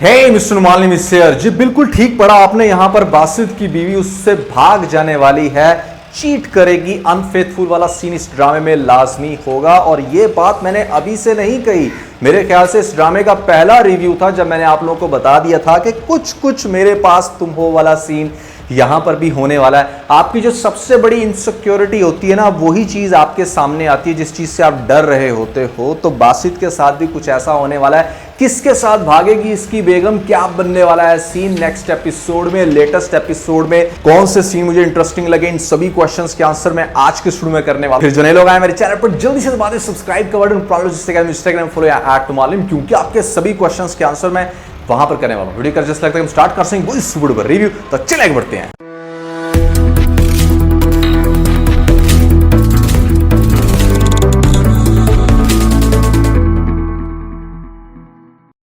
हे mister Numani mister जी, बिल्कुल ठीक पढ़ा आपने। यहां पर बासित की बीवी उससे भाग जाने वाली है, चीट करेगी। अनफेथफुल वाला सीन इस ड्रामे में लाजमी होगा और ये बात मैंने अभी से नहीं कही। मेरे ख्याल से इस ड्रामे का पहला रिव्यू था जब मैंने आप लोगों को बता दिया था कि कुछ कुछ मेरे पास तुम हो वाला सीन यहां पर भी होने वाला है। आपकी जो सबसे बड़ी इनसिक्योरिटी होती है ना, वही चीज आपके सामने आती है जिस चीज से आप डर रहे होते हो। तो बासित के साथ भी कुछ ऐसा होने वाला है। किसके साथ भागेगी इसकी बेगम, क्या बनने वाला है सीन नेक्स्ट एपिसोड में, लेटेस्ट एपिसोड में कौन से सीन मुझे इंटरेस्टिंग लगे, इन सभी क्वेश्चंस के आंसर मैं आज के स्टूडियो में करने वाला हूं। फिर जो नए लोग आए मेरे चैनल पर जल्दी से दबा दें सब्सक्राइब का बटन, इंस्टाग्राम फॉलो या @tumalim, क्योंकि आपके सभी क्वेश्चंस के आंसर मैं वहां पर करने वाला हूं। वीडियो कर जैसे लगता है हम स्टार्ट कर सकें इस वीडियो पर रिव्यू, तो चलिए आगे बढ़ते हैं।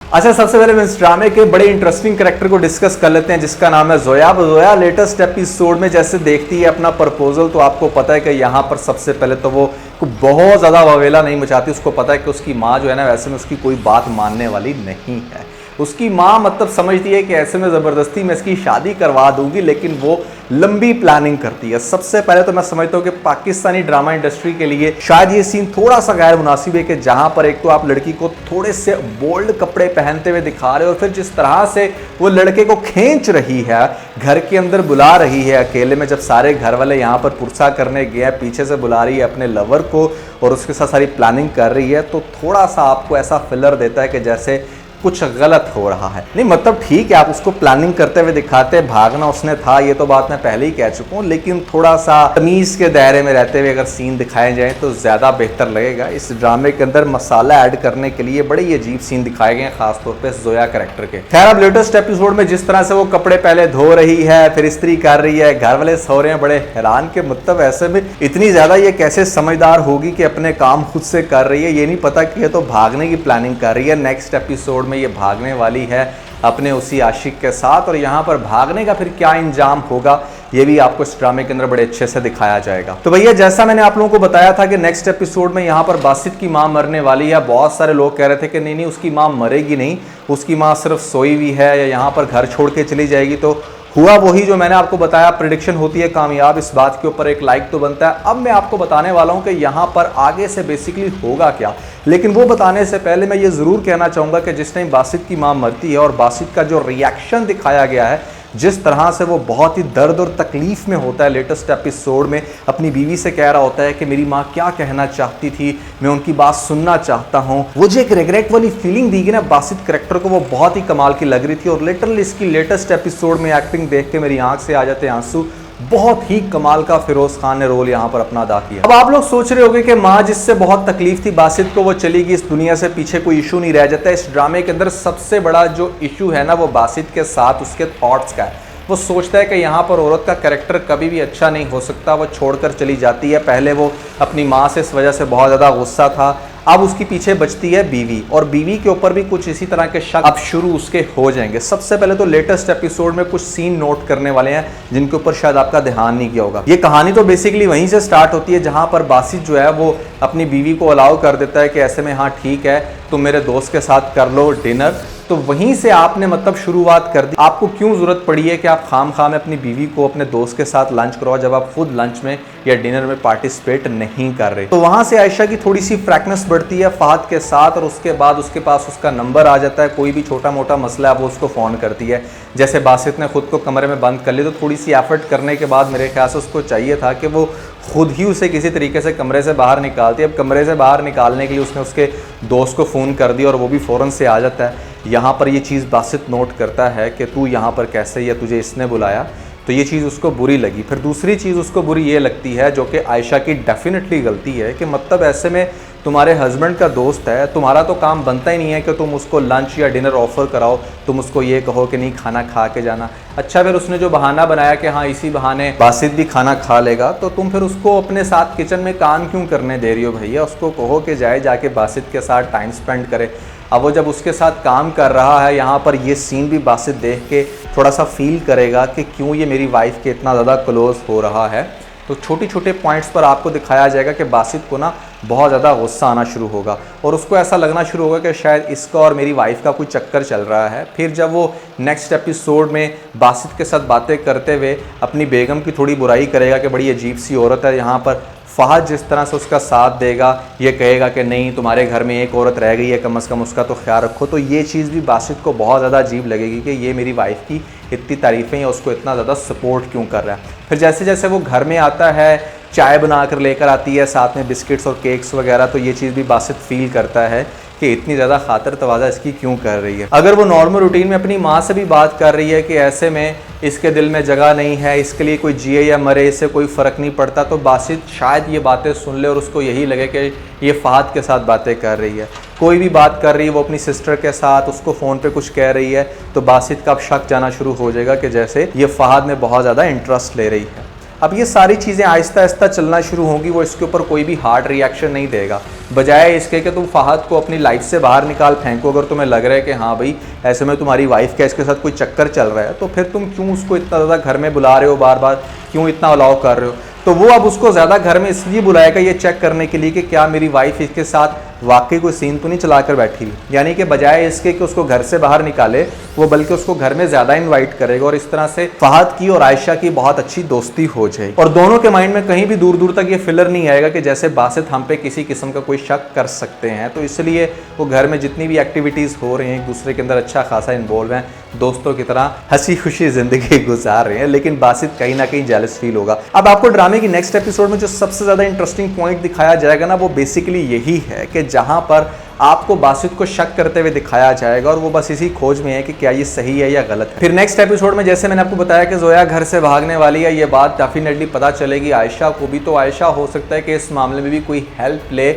अच्छा, सबसे पहले मैं इस ड्रामे के बड़े इंटरेस्टिंग कैरेक्टर को डिस्कस कर लेते हैं जिसका नाम है जोया। जोया लेटेस्ट एपिसोड में जैसे देखती है अपना प्रपोजल, तो आपको पता है कि यहाँ पर सबसे पहले तो वो बहुत ज़्यादा ववेला नहीं मचाती। उसको पता है कि उसकी माँ जो है ना, वैसे में उसकी कोई बात मानने वाली नहीं है। उसकी माँ मतलब समझती है कि ऐसे में ज़बरदस्ती मैं इसकी शादी करवा दूंगी, लेकिन वो लंबी प्लानिंग करती है। सबसे पहले तो मैं समझता हूँ कि पाकिस्तानी ड्रामा इंडस्ट्री के लिए शायद ये सीन थोड़ा सा गैर मुनासिब है कि जहाँ पर एक तो आप लड़की को थोड़े से बोल्ड कपड़े पहनते हुए दिखा रहे हो और फिर जिस तरह से वो लड़के को खींच रही है, घर के अंदर बुला रही है अकेले में, जब सारे घर वाले यहाँ पर पुरसा करने गए हैं, पीछे से बुला रही है अपने लवर को और उसके साथ सारी प्लानिंग कर रही है, तो थोड़ा सा आपको ऐसा फिलर देता है कि जैसे कुछ गलत हो रहा है। नहीं मतलब ठीक है, आप उसको प्लानिंग करते हुए दिखाते, भागना उसने था, ये तो बात मैं पहले ही कह चुका हूँ, लेकिन थोड़ा सा तमीज के दायरे में रहते हुए अगर सीन दिखाए जाए तो ज्यादा बेहतर लगेगा। इस ड्रामे के अंदर मसाला ऐड करने के लिए बड़े ही अजीब सीन दिखाए गए, खासतौर पर जोया कैरेक्टर के। खैर, अब लेटेस्ट एपिसोड में जिस तरह से वो कपड़े पहले धो रही है, फिर इस्त्री कर रही है, घर वाले सो रहे हैं, बड़े हैरान के मतलब ऐसे में इतनी ज्यादा ये कैसे समझदार होगी कि अपने काम खुद से कर रही है। ये नहीं पता कि ये तो भागने की प्लानिंग कर रही है। नेक्स्ट एपिसोड ये भागने वाली है अपने उसी आशिक के साथ, और यहां पर भागने का फिर क्या इंजाम होगा ये भी आपको इस ड्रामे के अंदर बड़े अच्छे से दिखाया जाएगा। तो भैया, जैसा मैंने आप लोगों को बताया था कि नेक्स्ट एपिसोड में यहां पर बासित की मां मरने वाली है। बहुत सारे लोग कह रहे थे कि नहीं नहीं, उसकी मां मरेगी नहीं, उसकी मां सिर्फ सोई हुई है या यहां पर घर छोड़ के चली जाएगी। तो हुआ वही जो मैंने आपको बताया, प्रेडिक्शन होती है कामयाब। इस बात के ऊपर एक लाइक तो बनता है। अब मैं आपको बताने वाला हूं कि यहां पर आगे से बेसिकली होगा क्या, लेकिन वो बताने से पहले मैं ये जरूर कहना चाहूंगा कि जिस टाइम बासित की मां मरती है और बासित का जो रिएक्शन दिखाया गया है, जिस तरह से वो बहुत ही दर्द और तकलीफ में होता है लेटेस्ट एपिसोड में, अपनी बीवी से कह रहा होता है कि मेरी माँ क्या कहना चाहती थी, मैं उनकी बात सुनना चाहता हूँ। वो जो एक रिग्रेट वाली फीलिंग दी गई ना बासित कैरेक्टर को, वो बहुत ही कमाल की लग रही थी। और लिटरली इसकी लेटेस्ट एपिसोड में एक्टिंग देख के मेरी आंख से आ जाते हैं आंसू। बहुत ही कमाल का फिरोज खान ने रोल यहां पर अपना अदा किया। अब आप लोग सोच रहे होंगे कि माँ जिससे बहुत तकलीफ थी बासित को, वो चली गई, इस दुनिया से पीछे कोई इशू नहीं रह जाता। इस ड्रामे के अंदर सबसे बड़ा जो इशू है ना, वो बासित के साथ उसके थॉट्स का है। वो सोचता है कि यहाँ पर औरत का कैरेक्टर कभी भी अच्छा नहीं हो सकता, वो छोड़कर चली जाती है। पहले वो अपनी माँ से इस वजह से बहुत ज़्यादा गुस्सा था, अब उसकी पीछे बचती है बीवी, और बीवी के ऊपर भी कुछ इसी तरह के शक अब शुरू उसके हो जाएंगे। सबसे पहले तो लेटेस्ट एपिसोड में कुछ सीन नोट करने वाले हैं जिनके ऊपर शायद आपका ध्यान नहीं किया होगा। ये कहानी तो बेसिकली वहीं से स्टार्ट होती है जहां पर बासित जो है वो अपनी बीवी को अलाउ कर देता है कि ऐसे में हाँ ठीक है, तुम मेरे दोस्त के साथ कर लो डिनर। तो वहीं से आपने मतलब शुरुआत कर दी। आपको क्यों जरूरत पड़ी है कि आप खाम में अपनी बीवी को अपने दोस्त के साथ लंच करवाओ जब आप खुद लंच में या डिनर में पार्टिसिपेट नहीं कर रहे। तो वहां से आयशा की थोड़ी सी फ्रैंकनेस बढ़ती है फहद के साथ, और उसके बाद उसके पास उसका नंबर आ जाता है। कोई भी छोटा मोटा मसला है वो उसको फ़ोन करती है। जैसे बासित ने खुद को कमरे में बंद कर लिया, तो थोड़ी सी एफर्ट करने के बाद मेरे ख्याल से उसको चाहिए था कि वो खुद ही उसे किसी तरीके से कमरे से बाहर निकालती है। अब कमरे से बाहर निकालने के लिए उसने उसके दोस्त को फ़ोन कर दिया और वो भी फ़ौरन से आ जाता है। यहाँ पर ये चीज़ बासित नोट करता है कि तू यहाँ पर कैसे, या तुझे इसने बुलाया, तो ये चीज़ उसको बुरी लगी। फिर दूसरी चीज़ उसको बुरी ये लगती है, जो कि आयशा की डेफिनेटली गलती है, कि मतलब ऐसे में तुम्हारे हस्बैंड का दोस्त है, तुम्हारा तो काम बनता ही नहीं है कि तुम उसको लंच या डिनर ऑफर कराओ, तुम उसको ये कहो कि नहीं खाना खा के जाना। अच्छा, फिर उसने जो बहाना बनाया कि हाँ इसी बहाने बासित भी खाना खा लेगा, तो तुम फिर उसको अपने साथ किचन में काम क्यों करने दे रही हो भैया? उसको कहो कि जाए जाके बासित के साथ टाइम स्पेंड करे। अब वो जब उसके साथ काम कर रहा है, यहाँ पर ये सीन भी बासित देख के थोड़ा सा फील करेगा कि क्यों ये मेरी वाइफ के इतना ज़्यादा क्लोज हो रहा है। तो छोटे छोटे पॉइंट्स पर आपको दिखाया जाएगा कि बासित को ना बहुत ज़्यादा गुस्सा आना शुरू होगा और उसको ऐसा लगना शुरू होगा कि शायद इसका और मेरी वाइफ का कोई चक्कर चल रहा है। फिर जब वो नेक्स्ट एपिसोड में बासित के साथ बातें करते हुए अपनी बेगम की थोड़ी बुराई करेगा कि बड़ी अजीब सी औरत है, यहाँ पर फ़हद जिस तरह से उसका साथ देगा, ये कहेगा कि नहीं तुम्हारे घर में एक औरत रह गई है, कम से कम उसका तो ख्याल रखो, तो ये चीज़ भी बासित को बहुत ज़्यादा अजीब लगेगी कि ये मेरी वाइफ की इतनी तारीफ़ें या उसको इतना ज़्यादा सपोर्ट क्यों कर रहा है। फिर जैसे जैसे वो घर में आता है, चाय बना कर लेकर आती है साथ में बिस्किट्स और केक्स वगैरह, तो ये चीज़ भी बासित फील करता है कि इतनी ज़्यादा खातर तवाज़ा इसकी क्यों कर रही है। अगर वो नॉर्मल रूटीन में अपनी माँ से भी बात कर रही है कि ऐसे में इसके दिल में जगह नहीं है, इसके लिए कोई जिए या मरे इससे कोई फ़र्क नहीं पड़ता, तो बासित शायद ये बातें सुन ले और उसको यही लगे कि ये फ़हद के साथ बातें कर रही है। कोई भी बात कर रही है वो अपनी सिस्टर के साथ, उसको फ़ोन पे कुछ कह रही है, तो बासित का अब शक जाना शुरू हो जाएगा कि जैसे ये फ़हद में बहुत ज़्यादा इंटरेस्ट ले रही है। अब ये सारी चीज़ें आहिस्ता आहिस्ता चलना शुरू होंगी, वो इसके ऊपर कोई भी हार्ड रिएक्शन नहीं देगा। बजाय इसके कि तुम फ़हद को अपनी लाइफ से बाहर निकाल फेंको, अगर तुम्हें लग रहा है कि हाँ भाई ऐसे में तुम्हारी वाइफ का इसके साथ कोई चक्कर चल रहा है, तो फिर तुम क्यों उसको इतना ज़्यादा घर में बुला रहे हो, बार बार क्यों इतना अलाउ कर रहे हो। तो वो अब उसको ज़्यादा घर में इसलिए बुलाएगा ये चेक करने के लिए कि क्या मेरी वाइफ इसके साथ वाकई कोई सीन तो नहीं चलाकर बैठी हुई। यानी कि बजाय इसके कि उसको घर से बाहर निकाले, वो बल्कि उसको घर में ज़्यादा इनवाइट करेगा और इस तरह से फ़हद की और आयशा की बहुत अच्छी दोस्ती हो जाएगी। और दोनों के माइंड में कहीं भी दूर दूर तक ये फिलर नहीं आएगा कि जैसे बासित हम पे किसी किस्म का कोई शक कर सकते हैं। तो इसलिए वो घर में जितनी भी एक्टिविटीज़ हो रही हैं एक दूसरे के अंदर अच्छा खासा इन्वॉल्व हैं, दोस्तों की तरह हंसी खुशी ज़िंदगी गुजार रहे हैं। लेकिन बासित कहीं ना कहीं जेलस फील होगा। अब आपको ड्रामे की नेक्स्ट एपिसोड में जो सबसे ज़्यादा इंटरेस्टिंग पॉइंट दिखाया जाएगा ना, वो बेसिकली यही है कि जहाँ पर आपको बासित को शक करते हुए दिखाया जाएगा और वो बस इसी खोज में है कि क्या ये सही है या गलत है। फिर नेक्स्ट एपिसोड में जैसे मैंने आपको बताया कि जोया घर से भागने वाली है, ये बात डेफिनेटली पता चलेगी आयशा को भी। तो आयशा हो सकता है कि इस मामले में भी कोई हेल्प ले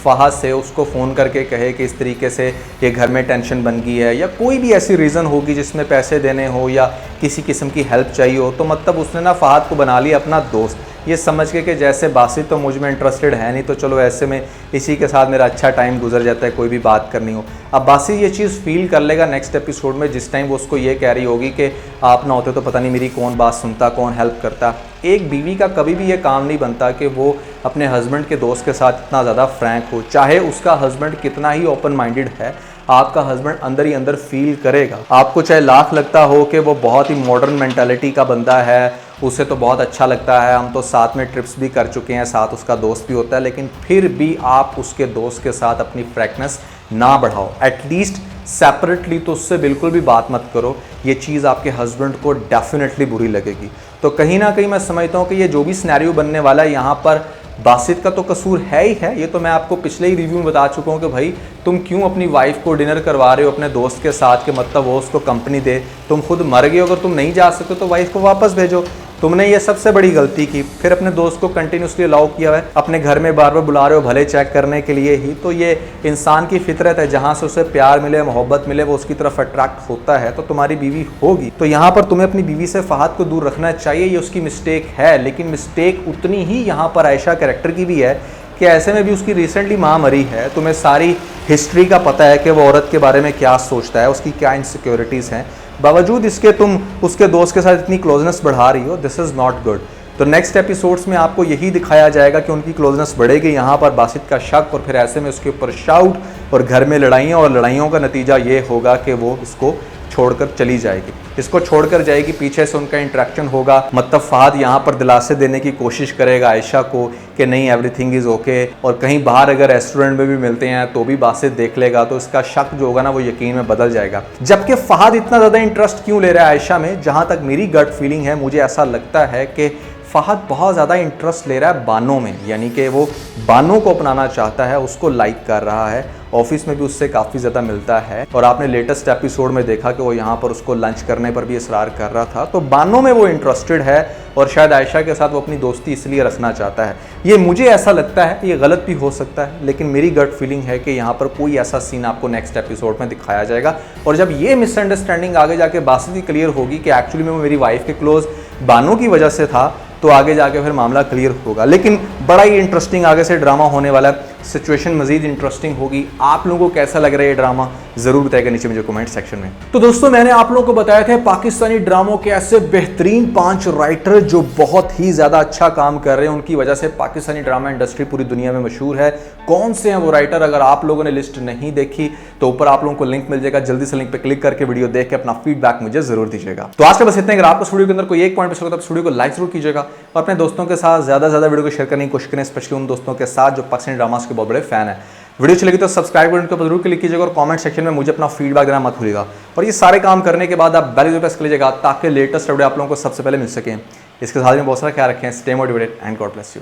फ़हद से, उसको फ़ोन करके कहे कि इस तरीके से ये घर में टेंशन बन गई है, या कोई भी ऐसी रीज़न होगी जिसमें पैसे देने हो या किसी किस्म की हेल्प चाहिए हो। तो मतलब उसने ना फ़हद को बना लिया अपना दोस्त, ये समझ के कि जैसे बासित तो मुझ में इंटरेस्टेड है नहीं, तो चलो ऐसे में इसी के साथ मेरा अच्छा टाइम गुजर जाता है, कोई भी बात करनी हो। अब बासित ये चीज़ फील कर लेगा नेक्स्ट एपिसोड में, जिस टाइम वो उसको ये कह रही होगी कि आप ना होते तो पता नहीं मेरी कौन बात सुनता, कौन हेल्प करता। एक बीवी का कभी भी ये काम नहीं बनता कि वो अपने हस्बैंड के दोस्त के साथ इतना ज़्यादा फ्रैंक हो, चाहे उसका हस्बैंड कितना ही ओपन माइंडेड है, आपका हस्बैंड अंदर ही अंदर फील करेगा। आपको चाहे लाख लगता हो कि वो बहुत ही मॉडर्न मेंटालिटी का बंदा है, उसे तो बहुत अच्छा लगता है, हम तो साथ में ट्रिप्स भी कर चुके हैं, साथ उसका दोस्त भी होता है, लेकिन फिर भी आप उसके दोस्त के साथ अपनी फ्रैंकनेस ना बढ़ाओ। एटलीस्ट सेपरेटली तो उससे बिल्कुल भी बात मत करो, ये चीज़ आपके हस्बैंड को डेफिनेटली बुरी लगेगी। तो कहीं ना कहीं मैं समझता हूँ कि ये जो भी सिनेरियो बनने वाला है यहाँ पर बासित का तो कसूर है ही है। ये तो मैं आपको पिछले ही रिव्यू में बता चुका हूँ कि भाई तुम क्यों अपनी वाइफ को डिनर करवा रहे हो अपने दोस्त के साथ, के मतलब वो उसको कंपनी दे, तुम खुद मर गए, अगर तुम नहीं जा सकते तो वाइफ को वापस भेजो। तुमने ये सबसे बड़ी गलती की। फिर अपने दोस्त को कंटिन्यूसली अलाउ किया है, अपने घर में बार बार बुला रहे हो भले चेक करने के लिए ही। तो ये इंसान की फितरत है, जहाँ से उसे प्यार मिले, मोहब्बत मिले, वो उसकी तरफ अट्रैक्ट होता है। तो तुम्हारी बीवी होगी, तो यहाँ पर तुम्हें अपनी बीवी से फ़हद को दूर रखना चाहिए। ये उसकी मिस्टेक है, लेकिन मिस्टेक उतनी ही यहाँ पर आयशा कैरेक्टर की भी है कि ऐसे में भी उसकी रिसेंटली माँ मरी है। तुम्हें सारी हिस्ट्री का पता है कि वो औरत के बारे में क्या सोचता है, उसकी क्या इनसिक्योरिटीज़ हैं, बावजूद इसके तुम उसके दोस्त के साथ इतनी क्लोजनेस बढ़ा रही हो। This is not good. तो नेक्स्ट एपिसोड्स में आपको यही दिखाया जाएगा कि उनकी क्लोजनेस बढ़ेगी, यहाँ पर बासित का शक, और फिर ऐसे में उसके ऊपर शाउट और घर में लड़ाइयाँ, और लड़ाइयों का नतीजा ये होगा कि वो इसको छोड़कर चली जाएगी, इसको छोड़कर जाएगी। पीछे से उनका इंटरेक्शन होगा, मतलब फ़हद यहाँ पर दिलासे देने की कोशिश करेगा आयशा को कि नहीं एवरीथिंग इज़ ओके, और कहीं बाहर अगर रेस्टोरेंट में भी मिलते हैं तो भी बासित देख लेगा, तो इसका शक जो होगा ना वो यकीन में बदल जाएगा। जबकि फ़हद इतना ज़्यादा इंटरेस्ट क्यों ले रहा है आयशा में, जहाँ तक मेरी गट फीलिंग है, मुझे ऐसा लगता है कि फ़हद बहुत ज़्यादा इंटरेस्ट ले रहा है बानो में, यानी कि वो बानो को अपनाना चाहता है, उसको लाइक कर रहा है, ऑफिस में भी उससे काफ़ी ज़्यादा मिलता है। और आपने लेटेस्ट एपिसोड में देखा कि वो यहाँ पर उसको लंच करने पर भी इसरार कर रहा था। तो बानो में वो इंटरेस्टेड है, और शायद आयशा के साथ वो अपनी दोस्ती इसलिए रखना चाहता है। ये मुझे ऐसा लगता है, ये गलत भी हो सकता है, लेकिन मेरी गट फीलिंग है कि यहाँ पर कोई ऐसा सीन आपको नेक्स्ट एपिसोड में दिखाया जाएगा। और जब ये मिसअंडरस्टैंडिंग आगे जाके बासित की क्लियर होगी कि एक्चुअली में वो मेरी वाइफ के क्लोज बानो की वजह से था, तो आगे जाके फिर मामला क्लियर होगा। लेकिन बड़ा ही इंटरेस्टिंग आगे से ड्रामा होने वाला है, सिचुएशन मज़ीद इंटरेस्टिंग होगी। आप लोगों को कैसा लग रहा है ये ड्रामा, जरूर बताएगा नीचे मुझे कमेंट सेक्शन में। तो दोस्तों मैंने आप लोगों को बताया था पाकिस्तानी ड्रामों के ऐसे बेहतरीन 5 राइटर जो बहुत ही ज्यादा अच्छा काम कर रहे हैं, उनकी वजह से पाकिस्तानी ड्रामा इंडस्ट्री पूरी दुनिया में मशहूर है। कौन से हैं वो राइटर? अगर आप लोगों ने लिस्ट नहीं देखी तो ऊपर आप लोगों को लिंक मिल जाएगा, जल्दी से लिंक पे क्लिक करके वीडियो देख के अपना फीडबैक मुझे जरूर दीजिएगा। तो आज का बस इतना ही। अगर आपको वीडियो के अंदर कोई एक पॉइंट पसंद आता है तो वीडियो को लाइक जरूर कीजिएगा और अपने दोस्तों के साथ ज्यादा से ज्यादा वीडियो को शेयर करने की कोशिश करें, स्पेशली उन दोस्तों के साथ जो पाकिस्तानी ड्रामास के बहुत बड़े फैन है। वीडियो अच्छी लगी तो सब्सक्राइब बटन को जरूर क्लिक कीजिएगा और कमेंट सेक्शन में मुझे अपना फीडबैक देना मत भूलिएगा। और ये सारे काम करने के बाद आप बेल आइकन प्रेस कर लीजिएगा ताकि लेटेस्ट वीडियो आप लोगों को सबसे पहले मिल सके। इसके साथ में बहुत सारा ख्याल रखें। Stay motivated and God bless you.